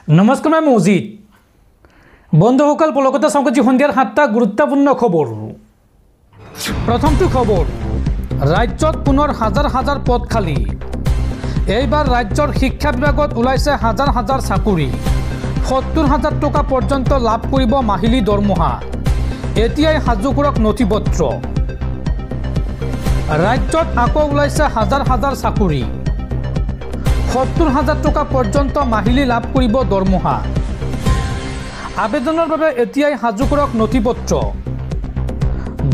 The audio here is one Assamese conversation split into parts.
নমস্কাৰ মই মজিদ বন্ধুসকল পলকতে সংকোচি সন্ধিয়াৰ 7টা গুৰুত্বপূৰ্ণ খবৰ। প্ৰথমটো খবৰ, ৰাজ্যত পুনৰ হাজাৰ হাজাৰ পদ খালী। এইবাৰ ৰাজ্যৰ শিক্ষা বিভাগত ওলাইছে হাজাৰ হাজাৰ চাকৰি। ৭০,০০০ টকা পৰ্যন্ত লাভ কৰিব মাহিলী দৰমহা। এতিয়াই সাজু কৰক নথিপত্ৰ। ৰাজ্যত আকৌ ওলাইছে হাজাৰ হাজাৰ চাকৰি। ৭০,০০০ টকা পৰ্যন্ত মাহিলী লাভ কৰিব দৰমহা। আবেদনৰ বাবে এতিয়াই সাজু কৰক নথিপত্ৰ।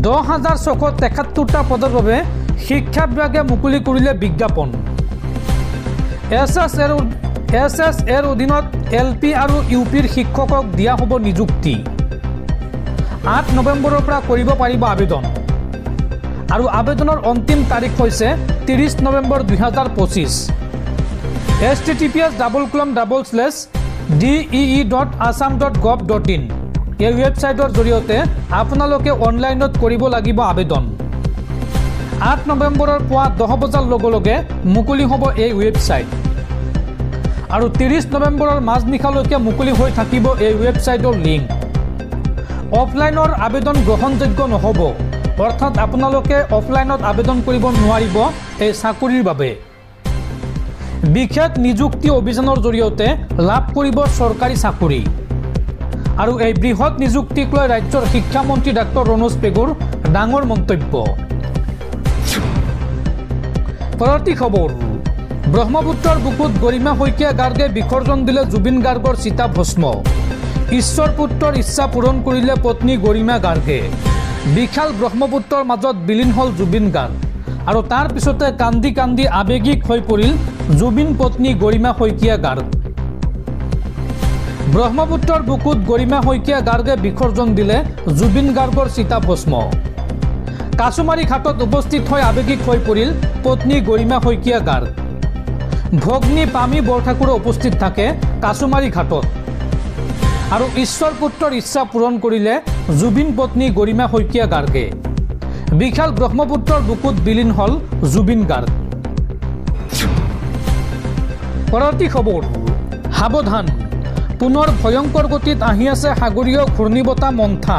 ১০,৬৭৩টা পদৰ বাবে শিক্ষা বিভাগে মুকলি কৰিলে বিজ্ঞাপন। এছ.এছ.এৰ অধীনত LP আৰু UPৰ শিক্ষকক দিয়া হ'ব নিযুক্তি। ৮ নৱেম্বৰৰ পৰা কৰিব পাৰিব আবেদন। আৰু আবেদনৰ অন্তিম তাৰিখ হৈছে ৩০ নৱেম্বৰ ২০২৫। https://dee.assam.gov.in এই ৱেবছাইটৰ জৰিয়তে আপোনালোকে অনলাইনত কৰিব লাগিব আবেদন। ৮ নৱেম্বৰৰ পুৱা 10 বজাৰ লগে লগে মুকলি হ'ব এই ৱেবছাইট। আৰু ৩০ নৱেম্বৰৰ মাজনিশালৈকে মুকলি হৈ থাকিব এই ৱেবছাইটৰ লিংক। অফলাইনৰ আবেদন গ্ৰহণযোগ্য নহ'ব, অৰ্থাৎ আপোনালোকে অফলাইনত আবেদন কৰিব নোৱাৰিব এই চাকৰিৰ বাবে। বিশেষ নিযুক্তি অভিযানৰ জৰিয়তে লাভ কৰিব চৰকাৰী চাকৰি। আৰু এই বৃহৎ নিযুক্তিক লৈ ৰাজ্যৰ শিক্ষামন্ত্ৰী ডাক্তৰ ৰণোজ পেগুৰ ডাঙৰ মন্তব্য। পৰৱৰ্তী খবৰ, ব্ৰহ্মপুত্ৰৰ বুকুত গৰিমা শইকীয়া গাৰ্গে বিসৰ্জন দিলে জুবিন গাৰ্গৰ চিতাভস্ম। ঈশ্বৰ পুত্ৰৰ ইচ্ছা পূৰণ কৰিলে পত্নী গৰিমা গাৰ্গে। বিশাল ব্ৰহ্মপুত্ৰৰ মাজত বিলীন হ'ল জুবিন গাৰ্গ। আৰু তাৰ পিছতে কান্দি কান্দি আৱেগিক হৈ পৰিল জুবিন পত্নী গৰিমা শইকীয়া গাৰ্গ। ব্ৰহ্মপুত্ৰৰ বুকুত গৰিমা শইকীয়া গাৰ্গে বিসৰ্জন দিলে জুবিন গাৰ্গৰ চিতাভস্ম। কাছুমাৰী ঘাটত উপস্থিত হৈ আৱেগিক হৈ পৰিল পত্নী গৰিমা শইকীয়া গাৰ্গ। ভগ্নী পামী বৰঠাকুৰো উপস্থিত থাকে কাছুমাৰী ঘাটত। আৰু ঈশ্বৰ পুত্ৰৰ ইচ্ছা পূৰণ কৰিলে জুবিন পত্নী গৰিমা শইকীয়া গাৰ্গে। বিশাল ব্ৰহ্মপুত্ৰৰ বুকুত বিলীন হ'ল জুবিন গাৰ্গ। পৰৱৰ্তী খবৰ, সাৱধান, পুনৰ ভয়ংকৰ গতিত আহি আছে সাগৰীয় ঘূৰ্ণীবতাহ মন্থা।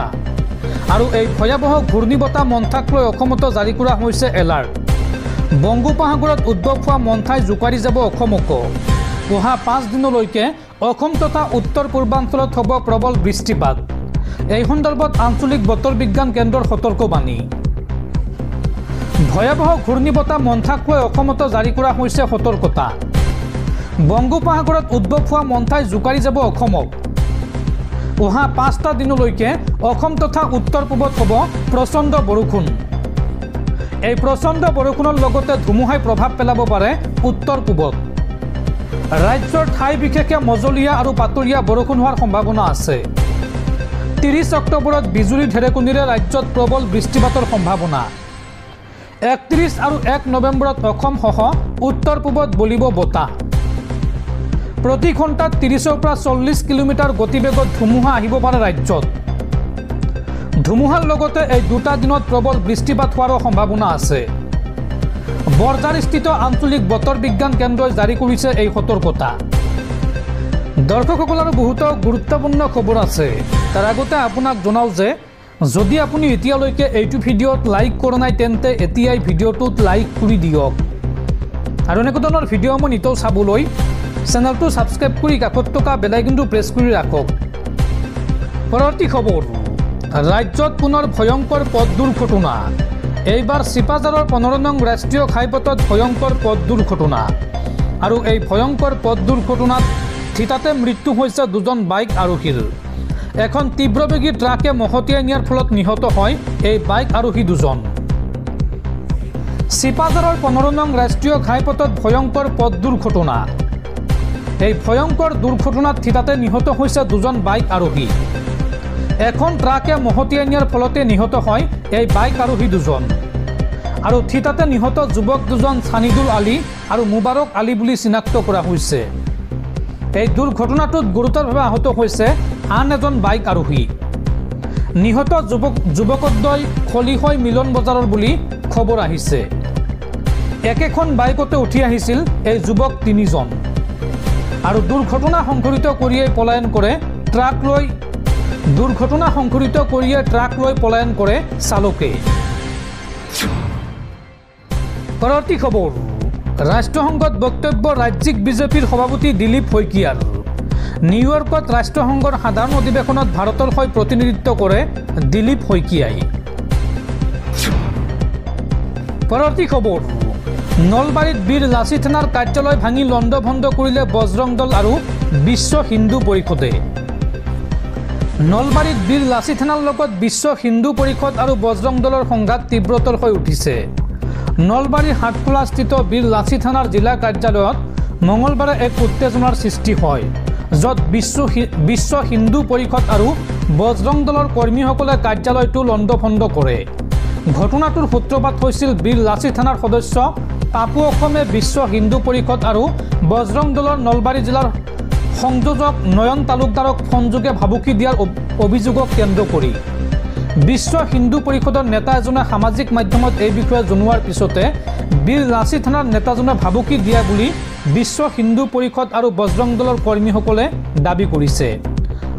আৰু এই ভয়াৱহ ঘূৰ্ণীবতাহ মন্থাক লৈ অসমতো জাৰি কৰা হৈছে এলাৰ্ট। বংগোপসাগৰত উদ্ভৱ হোৱা মন্থাই জোকাৰি যাব অসমকো। অহা 5 দিনলৈকে অসম তথা উত্তৰ পূৰ্বাঞ্চলত হ'ব প্ৰবল বৃষ্টিপাত। এই সন্দৰ্ভত আঞ্চলিক বতৰ বিজ্ঞান কেন্দ্ৰৰ সতৰ্কবাণী। ভয়াৱহ ঘূৰ্ণীবতাহ মন্থাক লৈ অসমতো জাৰি কৰা হৈছে সতৰ্কতা। বংগোপসাগৰত উদ্ভৱ হোৱা মন্থাই জোকাৰি যাব অসমক। অহা 5টা দিনলৈকে অসম তথা উত্তৰ পূবত হ'ব প্ৰচণ্ড বৰষুণ। এই প্ৰচণ্ড বৰষুণৰ লগতে ধুমুহাই প্ৰভাৱ পেলাব পাৰে উত্তৰ পূবত। ৰাজ্যৰ ঠাই বিশেষে মজলীয়া আৰু পাতলীয়া বৰষুণ হোৱাৰ সম্ভাৱনা আছে। 30 অক্টোবৰত বিজুলী ঢেৰেকনিৰে ৰাজ্যত প্ৰবল বৃষ্টিপাতৰ সম্ভাৱনা। 31 আৰু 1 নৱেম্বৰত অসমসহ উত্তৰ পূবত বলিব বতাহ। প্ৰতি ঘণ্টাত 30ৰ পৰা 40 কিলোমিটাৰ গতিবেগত ধুমুহা আহিব পাৰে ৰাজ্যত। ধুমুহাৰ লগতে এই 2টা দিনত প্ৰবল বৃষ্টিপাত হোৱাৰো সম্ভাৱনা আছে। বৰঝাৰস্থিত আঞ্চলিক বতৰ বিজ্ঞান কেন্দ্ৰই জাৰি কৰিছে এই সতৰ্কতা। দৰ্শকসকলৰ বহুতো গুৰুত্বপূৰ্ণ খবৰ আছে। তাৰ আগতে আপোনাক জনাওঁ যে যদি আপুনি এতিয়ালৈকে এইটো ভিডিঅ'ত লাইক কৰা নাই তেন্তে এতিয়াই ভিডিঅ'টোত লাইক কৰি দিয়ক। আৰু এনেকুৱা ধৰণৰ ভিডিঅ'সমূহ নিতৌ চাবলৈ চেনেলটো ছাবস্ক্ৰাইব কৰি কাষত থকা বেল আইকনটো প্ৰেছ কৰি ৰাখক। পৰৱৰ্তী খবৰ, ৰাজ্যত পুনৰ ভয়ংকৰ পথ দুৰ্ঘটনা। এইবাৰ চিপাঝাৰৰ 15 নং ৰাষ্ট্ৰীয় ঘাইপথত ভয়ংকৰ পথ দুৰ্ঘটনা। আৰু এই ভয়ংকৰ পথ দুৰ্ঘটনাত থিতাতে মৃত্যু হৈছে 2জন বাইক আৰোহীৰ। এখন তীব্ৰবেগী ট্ৰাকে মহতিয়াই নিয়াৰ ফলত নিহত হয় এই বাইক আৰোহী 2জন। চিপাঝাৰৰ 15 নং ৰাষ্ট্ৰীয় ঘাইপথত ভয়ংকৰ পথ দুৰ্ঘটনা। এই ভয়ংকৰ দুৰ্ঘটনাত থিতাতে নিহত হৈছে 2জন বাইক আৰোহী। এখন ট্ৰাকে মহতিয়াই নিয়াৰ ফলতে নিহত হয় এই বাইক আৰোহী 2জন। আৰু থিতাতে নিহত যুৱক 2জন ছানিদুল আলী আৰু মুবাৰক আলী বুলি চিনাক্ত কৰা হৈছে। এই দুৰ্ঘটনাটোত গুৰুতৰভাৱে আহত হৈছে আন এজন বাইক আৰোহী। নিহত যুৱকদ্বয় খলিহৈ মিলন বজাৰৰ বুলি খবৰ আহিছে। একেখন বাইকতে উঠি আহিছিল এই যুৱক 3জন। আৰু দুৰ্ঘটনা সংঘটিত কৰিয়ে পলায়ন কৰে ট্ৰাক লৈ পলায়ন কৰে চালকে। পৰৱৰ্তী খবৰ, ৰাষ্ট্ৰসংঘত বক্তব্য ৰাজ্যিক বিজেপিৰ সভাপতি দিলীপ শইকীয়াৰ। নিউয়ৰ্কত ৰাষ্ট্ৰসংঘৰ সাধাৰণ অধিৱেশনত ভাৰতৰ হৈ প্ৰতিনিধিত্ব কৰে দিলীপ শইকীয়াই। পৰৱৰ্তী খবৰ, নলবাৰীত বীৰ লাচিত থানাৰ কাৰ্যালয় ভাঙি লণ্ডভণ্ড কৰিলে বজৰং দল আৰু বিশ্ব হিন্দু পৰিষদে। নলবাৰীত বীৰ লাচিত থানাৰ লগত বিশ্ব হিন্দু পৰিষদ আৰু বজৰং দলৰ সংঘাত তীব্ৰতৰ হৈ উঠিছে। নলবাৰীৰ হাটখোলাস্থিত বীৰ লাচিত থানাৰ জিলা কাৰ্যালয়ত মঙলবাৰে এক উত্তেজনাৰ সৃষ্টি হয়, য'ত বিশ্ব হিন্দু পৰিষদ আৰু বজৰং দলৰ কৰ্মীসকলে কাৰ্যালয়টো লণ্ডভণ্ড কৰে। ঘটনাটোৰ সূত্ৰপাত হৈছিল বীৰ লাচিত থানাৰ সদস্য পাপু অসমে বিশ্ব হিন্দু পৰিষদ আৰু বজৰং দলৰ নলবাৰী জিলাৰ সংযোজক নয়ন তালুকদাৰক ফোনযোগে ভাবুকি দিয়াৰ অভিযোগক কেন্দ্ৰ কৰি বিশ্ব হিন্দু পৰিষদৰ নেতা এজনে সামাজিক মাধ্যমত এই বিষয়ে জনোৱাৰ পিছতে বীৰ লাচিত থানাৰ নেতাজনে ভাবুকি দিয়া বুলি বিশ্ব হিন্দু পৰিষদ আৰু বজৰং দলৰ কৰ্মীসকলে দাবী কৰিছে।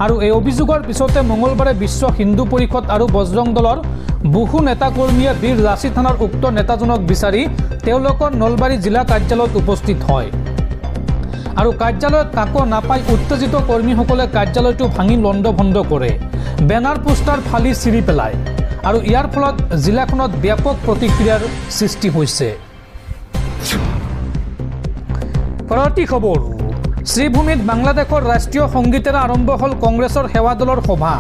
আৰু এই অভিযোগৰ পিছতে মঙলবাৰে বিশ্ব হিন্দু পৰিষদ আৰু বজৰং দলৰ বহু নেতাকৰ্মীয়ে বীৰ লাচিত থানাৰ উক্ত নেতাজনক বিচাৰি তেওঁলোকৰ নলবাৰী জিলা কাৰ্যালয়ত উপস্থিত হয়। আৰু কাৰ্যালয়ত কাকো নাপাই উত্তেজিত কৰ্মীসকলে কাৰ্যালয়টো ভাঙি লণ্ডভণ্ড কৰে, বেনাৰ পোষ্টাৰ ফালি চিৰি পেলায়। আৰু ইয়াৰ ফলত জিলাখনত ব্যাপক প্ৰতিক্ৰিয়াৰ সৃষ্টি হৈছে। পৰৱৰ্তী খবৰ, শ্ৰীভূমিত বাংলাদেশৰ ৰাষ্ট্ৰীয় সংগীতেৰে আৰম্ভ হ'ল কংগ্ৰেছৰ সেৱা দলৰ সভা।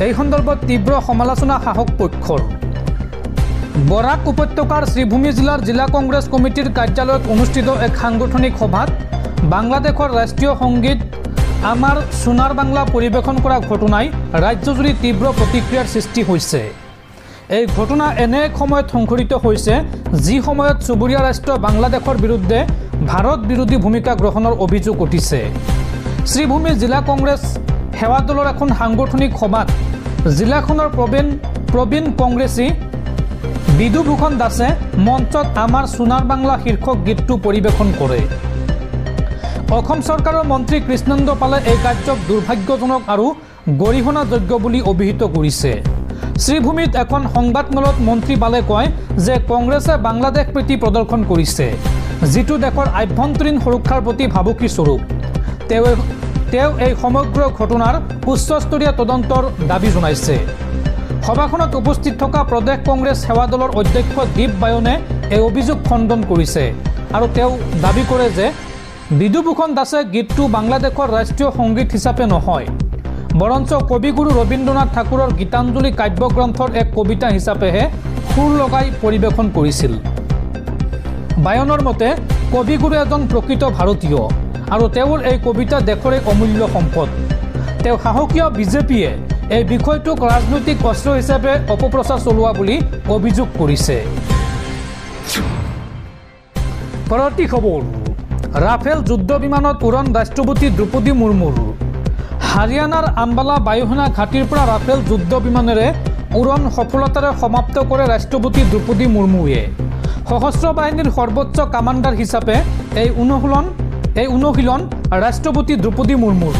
এই সন্দৰ্ভত তীব্ৰ সমালোচনা শাসক পক্ষৰ। বৰাক উপত্যকাৰ শ্ৰীভূমি জিলাৰ জিলা কংগ্ৰেছ কমিটিৰ কাৰ্যালয়ত অনুষ্ঠিত এক সাংগঠনিক সভাত বাংলাদেশৰ ৰাষ্ট্ৰীয় সংগীত আমাৰ সোণাৰ বাংলা পৰিৱেশন কৰা ঘটনাই ৰাজ্যজুৰি তীব্ৰ প্ৰতিক্ৰিয়াৰ সৃষ্টি হৈছে। এই ঘটনা এনে এক সময়ত সংঘটিত হৈছে যি সময়ত চুবুৰীয়া ৰাষ্ট্ৰ বাংলাদেশৰ বিৰুদ্ধে ভাৰত বিৰোধী ভূমিকা গ্ৰহণৰ অভিযোগ উঠিছে। শ্ৰীভূমি জিলা কংগ্ৰেছ সেৱা দলৰ এখন সাংগঠনিক সভাত জিলাখনৰ প্ৰবীণ কংগ্ৰেছী বিদুভূষণ দাসে মঞ্চত আমাৰ সোণাৰ বাংলা শীৰ্ষক গীতটো পৰিৱেশন কৰে। অসম চৰকাৰৰ মন্ত্ৰী কৃষ্ণেন্দ্ৰ পালে এই কাৰ্যক দুৰ্ভাগ্যজনক আৰু গৰিহণাযোগ্য বুলি অভিহিত কৰিছে। শ্ৰীভূমিত এখন সংবাদমেলত মন্ত্ৰী পালে কয় যে কংগ্ৰেছে বাংলাদেশ প্ৰীতি প্ৰদৰ্শন কৰিছে, যিটো দেশৰ আভ্যন্তৰীণ সুৰক্ষাৰ প্ৰতি ভাবুকি স্বৰূপ। তেওঁ এই সমগ্ৰ ঘটনাৰ উচ্চস্তৰীয় তদন্তৰ দাবী জনাইছে। সভাখনত উপস্থিত থকা প্ৰদেশ কংগ্ৰেছ সেৱা দলৰ অধ্যক্ষ দীপ বায়নে এই অভিযোগ খণ্ডন কৰিছে আৰু তেওঁ দাবী কৰে যে বিদুভূষণ দাসে গীতটো বাংলাদেশৰ ৰাষ্ট্ৰীয় সংগীত হিচাপে নহয়, বৰঞ্চ কবিগুৰু ৰবীন্দ্ৰনাথ ঠাকুৰৰ গীতাঞ্জলি কাব্যগ্ৰন্থৰ এক কবিতা হিচাপেহে সুৰ লগাই পৰিৱেশন কৰিছিল। বায়নৰ মতে কবিগুৰু এজন প্ৰকৃত ভাৰতীয় আৰু তেওঁৰ এই কবিতা দেশৰে অমূল্য সম্পদ। তেওঁ সাহসীয় বিজেপিয়ে এই বিষয়টোক ৰাজনৈতিক অস্ত্ৰ হিচাপে অপপ্ৰচাৰ চলোৱা বুলি অভিযোগ কৰিছে। পৰৱৰ্তী খবৰ, ৰাফেল যুদ্ধ বিমানত উৰণ ৰাষ্ট্ৰপতি দ্ৰৌপদী মুৰ্মুৰ। হাৰিয়ানাৰ আম্বালা বায়ুসেনা ঘাটিৰ পৰা ৰাফেল যুদ্ধ বিমানেৰে উৰণ সফলতাৰে সমাপ্ত কৰে ৰাষ্ট্ৰপতি দ্ৰৌপদী মুৰ্মুৱে। সশস্ত্ৰ বাহিনীৰ সৰ্বোচ্চ কামাণ্ডাৰ হিচাপে এই অনুশীলন ৰাষ্ট্ৰপতি দ্ৰৌপদী মুৰ্মুৰ।